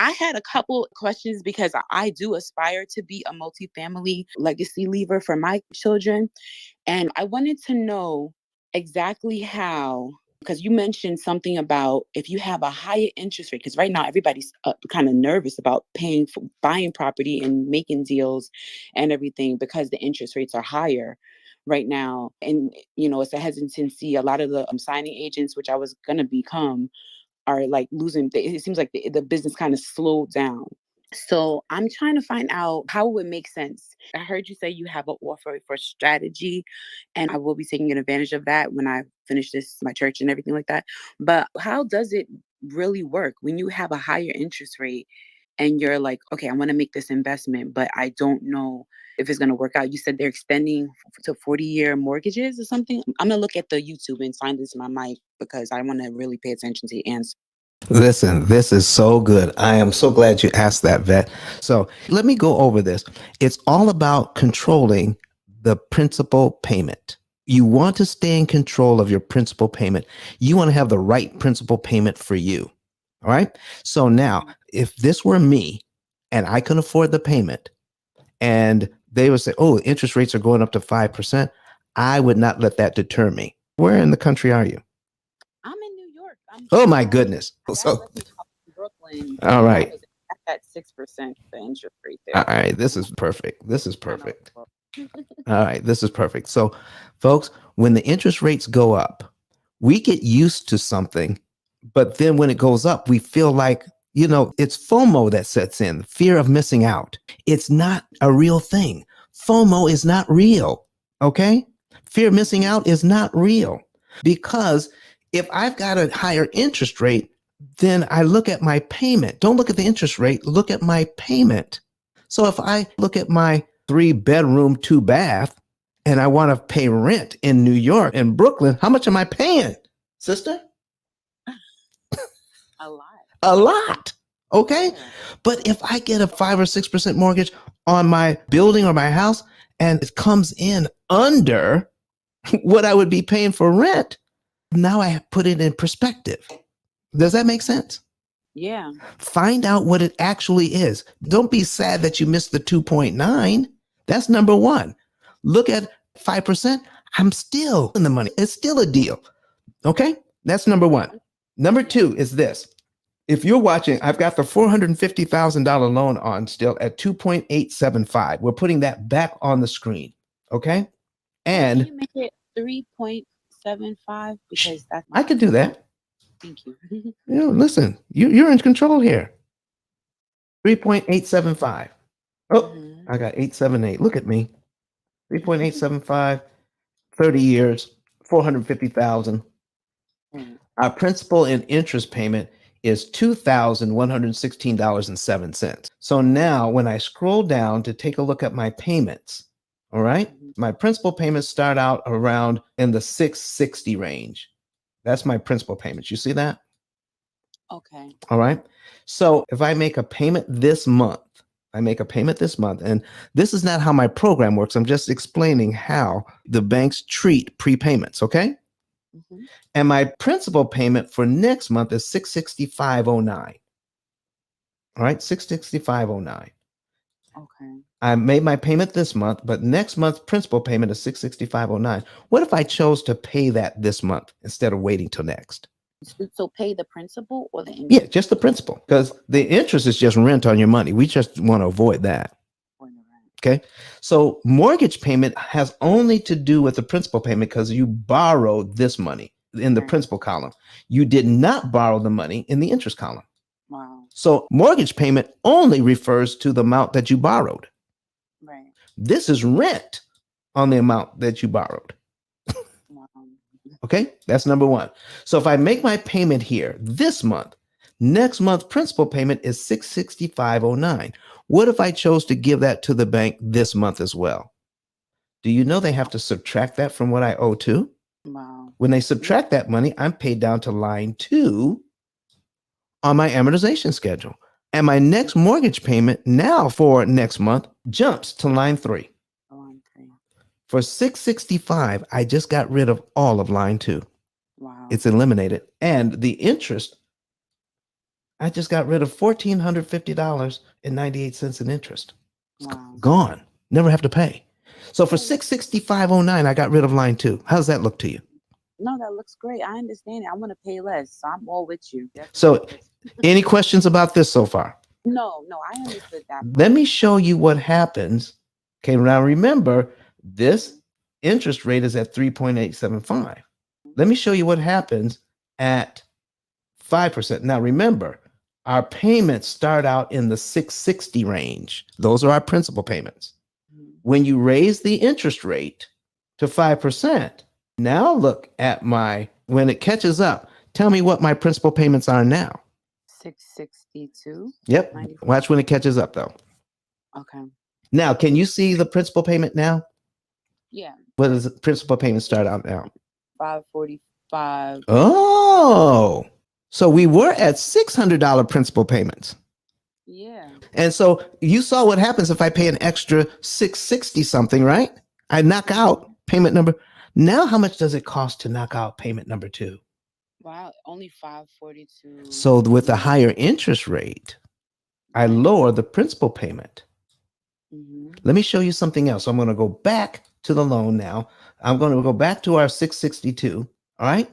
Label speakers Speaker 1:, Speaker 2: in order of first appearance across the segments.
Speaker 1: I had a couple questions because I do aspire to be a multifamily legacy leaver for my children. And I wanted to know exactly how, because you mentioned something about if you have a higher interest rate, because right now everybody's kind of nervous about paying for buying property and making deals and everything because the interest rates are higher right now. And, it's a hesitancy. A lot of the signing agents, which I was going to become, are like losing. It seems like the business kind of slowed down. So I'm trying to find out how it would make sense. I heard you say you have an offer for strategy, and I will be taking advantage of that when I finish my church and everything like that. But how does it really work when you have a higher interest rate and you're like, okay, I want to make this investment, but I don't know if it's going to work out? You said they're extending to 40-year mortgages or something. I'm going to look at the YouTube and find this in my mic because I want to really pay attention to your answer.
Speaker 2: Listen, this is so good. I am so glad you asked that, Vet. So let me go over this. It's all about controlling the principal payment. You want to stay in control of your principal payment. You want to have the right principal payment for you. All right. So now, if this were me and I can afford the payment and they would say, oh, interest rates are going up to 5%, I would not let that deter me. Where in the country are you?
Speaker 1: I'm in New York.
Speaker 2: Oh, my goodness. So,
Speaker 1: Brooklyn.
Speaker 2: all right.
Speaker 1: At that 6% the interest rate
Speaker 2: All
Speaker 1: there.
Speaker 2: right. This is perfect. This is perfect. All right. This is perfect. So, folks, when the interest rates go up, we get used to something, but then when it goes up, we feel like, it's FOMO that sets in, fear of missing out. It's not a real thing. FOMO is not real. Okay. Fear of missing out is not real, because if I've got a higher interest rate, then I look at my payment. Don't look at the interest rate, look at my payment. So if I look at my 3-bedroom, 2-bath, and I want to pay rent in New York and Brooklyn, how much am I paying, sister?
Speaker 1: A lot.
Speaker 2: A lot. Okay. Yeah. But if I get a 5 or 6% mortgage on my building or my house and it comes in under what I would be paying for rent, now I put it in perspective. Does that make sense?
Speaker 1: Yeah.
Speaker 2: Find out what it actually is. Don't be sad that you missed the 2.9. That's number one. Look at 5%. I'm still in the money. It's still a deal. Okay. That's number one. Number two is this. If you're watching, I've got the $450,000 loan on still at 2.875. We're putting that back on the screen. Okay. And
Speaker 1: can you make it 3.75? Because that's
Speaker 2: I could do that.
Speaker 1: Thank you.
Speaker 2: Listen, you're in control here. 3.875. Oh, I got 878. Look at me. 3.875, 30 years, 450,000. Our principal and interest payment is $2,116.07. So now when I scroll down to take a look at my payments, all right, my principal payments start out around in the 660 range. That's my principal payments. You see that?
Speaker 1: Okay.
Speaker 2: All right. So if I make a payment this month, and this is not how my program works. I'm just explaining how the banks treat prepayments. Okay. Mm-hmm. And my principal payment for next month is $665.09. All right. $665.09.
Speaker 1: Okay.
Speaker 2: I made my payment this month, but next month's principal payment is $665.09. What if I chose to pay that this month instead of waiting till next?
Speaker 1: So pay the principal or the interest?
Speaker 2: Yeah, just the principal, because the interest is just rent on your money. We just want to avoid that. Okay. So mortgage payment has only to do with the principal payment because you borrowed this money in the principal column. You did not borrow the money in the interest column.
Speaker 1: Wow.
Speaker 2: So mortgage payment only refers to the amount that you borrowed.
Speaker 1: Right.
Speaker 2: This is rent on the amount that you borrowed. Okay, that's number one. So if I make my payment here this month, next month's principal payment is $665.09. What if I chose to give that to the bank this month as well? Do you know they have to subtract that from what I owe too?
Speaker 1: Wow.
Speaker 2: When they subtract that money, I'm paid down to line 2 on my amortization schedule. And my next mortgage payment now for next month jumps to line 3. For $665, I just got rid of all of line 2.
Speaker 1: Wow.
Speaker 2: It's eliminated. And the interest I just got rid of $1,450.98 in interest. It's
Speaker 1: Wow.
Speaker 2: gone. Never have to pay. So for 665.09, I got rid of line 2. How does that look to you?
Speaker 1: No, that looks great. I understand it. I want to pay less, so I'm all with you.
Speaker 2: So any questions about this so far?
Speaker 1: No, I understood that
Speaker 2: Let
Speaker 1: part.
Speaker 2: me show you what happens. Okay, now remember, this interest rate is at 3.875. Let me show you what happens at 5%. Now remember, our payments start out in the 660 range. Those are our principal payments. When you raise the interest rate to 5%, now look at when it catches up, tell me what my principal payments are now.
Speaker 1: 662.
Speaker 2: Yep.
Speaker 1: 94.
Speaker 2: Watch when it catches up though.
Speaker 1: Okay.
Speaker 2: Now, can you see the principal payment now?
Speaker 1: Yeah.
Speaker 2: What does the principal payment start out now?
Speaker 1: 545.
Speaker 2: Oh, so we were at $600 principal payments.
Speaker 1: Yeah.
Speaker 2: And so you saw what happens if I pay an extra 660 something, right? I knock out payment number. Now, how much does it cost to knock out payment number 2?
Speaker 1: Wow, only 542.
Speaker 2: So with a higher interest rate, I lower the principal payment. Let me show you something else. I'm going to go back to the loan now. I'm going to go back to our 662. All right.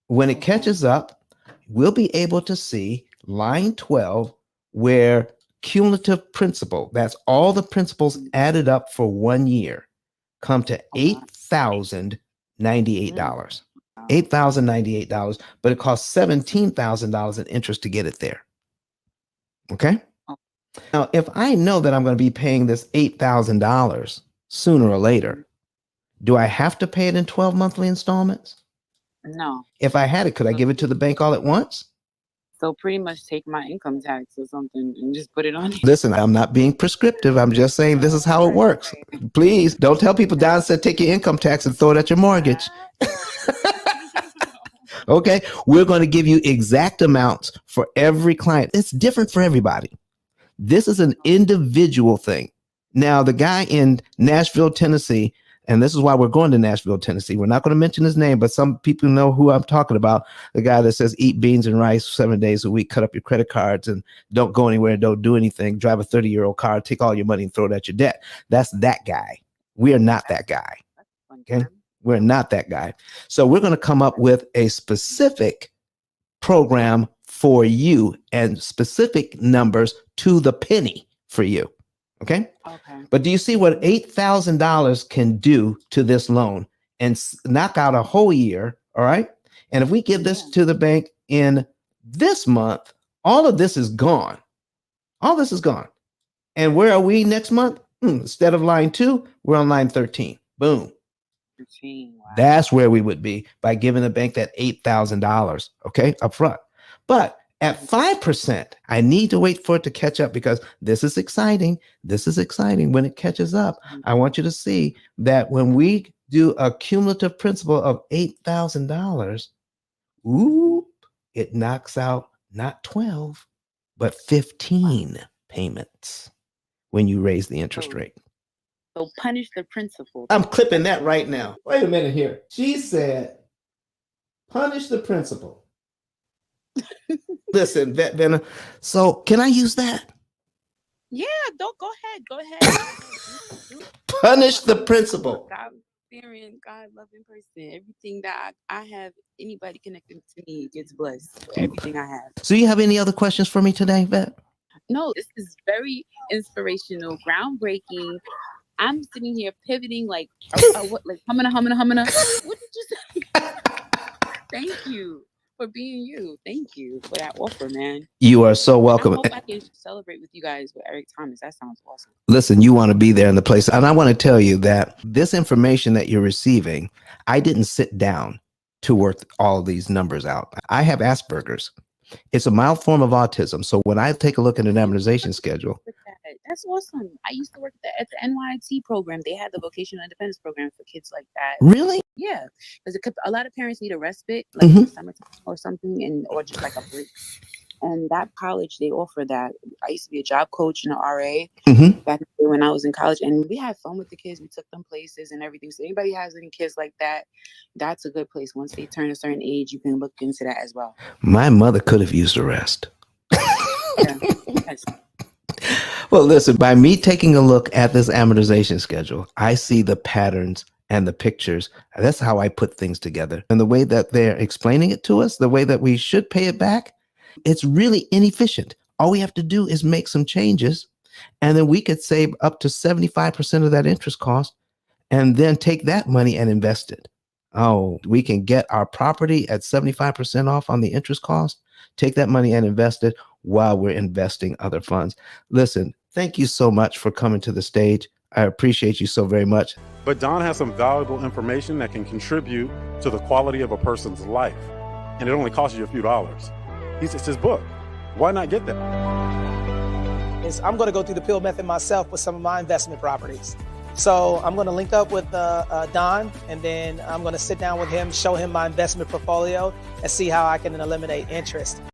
Speaker 2: When it catches up, we'll be able to see line 12 where cumulative principal, that's all the principals added up for 1 year, come to $8,098. $8,098, but it costs $17,000 in interest to get it there. Okay. Now, if I know that I'm going to be paying this $8,000 sooner or later, do I have to pay it in 12 monthly installments?
Speaker 1: No.
Speaker 2: If I had it, could I give it to the bank all at once?
Speaker 1: So pretty much take my income tax or something and just put it on it.
Speaker 2: Listen, I'm not being prescriptive. I'm just saying this is how it works. Please don't tell people Don said take your income tax and throw it at your mortgage. Okay, we're going to give you exact amounts for every client. It's different for everybody. This is an individual thing. Now, the guy in Nashville, Tennessee, and this is why we're going to Nashville, Tennessee. We're not going to mention his name, but some people know who I'm talking about. The guy that says eat beans and rice 7 days a week, cut up your credit cards and don't go anywhere, don't do anything, drive a 30-year-old car, take all your money and throw it at your debt. That's that guy. We are not that guy. Okay? We're not that guy. So we're going to come up with a specific program for you and specific numbers to the penny for you. Okay. But do you see what $8,000 can do to this loan and knock out a whole year? All right. And if we give this to the bank in this month, all of this is gone. All this is gone. And where are we next month? Instead of line 2, we're on line 13. Boom. That's where we would be by giving the bank that $8,000, okay, up front. But at 5%, I need to wait for it to catch up because this is exciting. This is exciting. When it catches up, I want you to see that when we do a cumulative principal of $8,000, it knocks out not 12, but 15 payments when you raise the interest rate.
Speaker 1: So punish the principal.
Speaker 2: I'm clipping that right now. Wait a minute here. She said, punish the principal. Listen, Venna. So can I use that?
Speaker 1: Yeah, don't go ahead. Go ahead.
Speaker 2: Punish the principal.
Speaker 1: God-fearing, God-loving person. Everything that I have, anybody connected to me gets blessed for everything I have.
Speaker 2: So you have any other questions for me today, Vet?
Speaker 1: No, this is very inspirational, groundbreaking. I'm sitting here pivoting like what, like humming. What did you say? Thank you for being you. Thank you for that offer, man.
Speaker 2: You are so welcome.
Speaker 1: I hope I can celebrate with you guys with Eric Thomas. That sounds awesome.
Speaker 2: Listen, you want to be there in the place. And I want to tell you that this information that you're receiving, I didn't sit down to work all these numbers out. I have Asperger's. It's a mild form of autism. So when I take a look at an amortization schedule.
Speaker 1: That's awesome. I used to work at the NYT program. They had the vocational independence program for kids like that.
Speaker 2: Really?
Speaker 1: Yeah. Because a lot of parents need a respite, like in the summertime or something, or just like a break. And that college, they offer that. I used to be a job coach and an RA back when I was in college. And we had fun with the kids. We took them places and everything. So anybody has any kids like that, that's a good place. Once they turn a certain age, you can look into that as well.
Speaker 2: My mother could have used a rest.
Speaker 1: Yeah. Yes.
Speaker 2: Well, listen, by me taking a look at this amortization schedule, I see the patterns and the pictures. That's how I put things together. And the way that they're explaining it to us, the way that we should pay it back, it's really inefficient. All we have to do is make some changes, and then we could save up to 75% of that interest cost and then take that money and invest it. Oh, we can get our property at 75% off on the interest cost, take that money and invest it while we're investing other funds. Listen, thank you so much for coming to the stage. I appreciate you so very much.
Speaker 3: But Don has some valuable information that can contribute to the quality of a person's life. And it only costs you a few dollars. It's his book. Why not get that?
Speaker 4: I'm going to go through the P.I.L.L method myself with some of my investment properties. So I'm going to link up with Don, and then I'm going to sit down with him, show him my investment portfolio, and see how I can eliminate interest.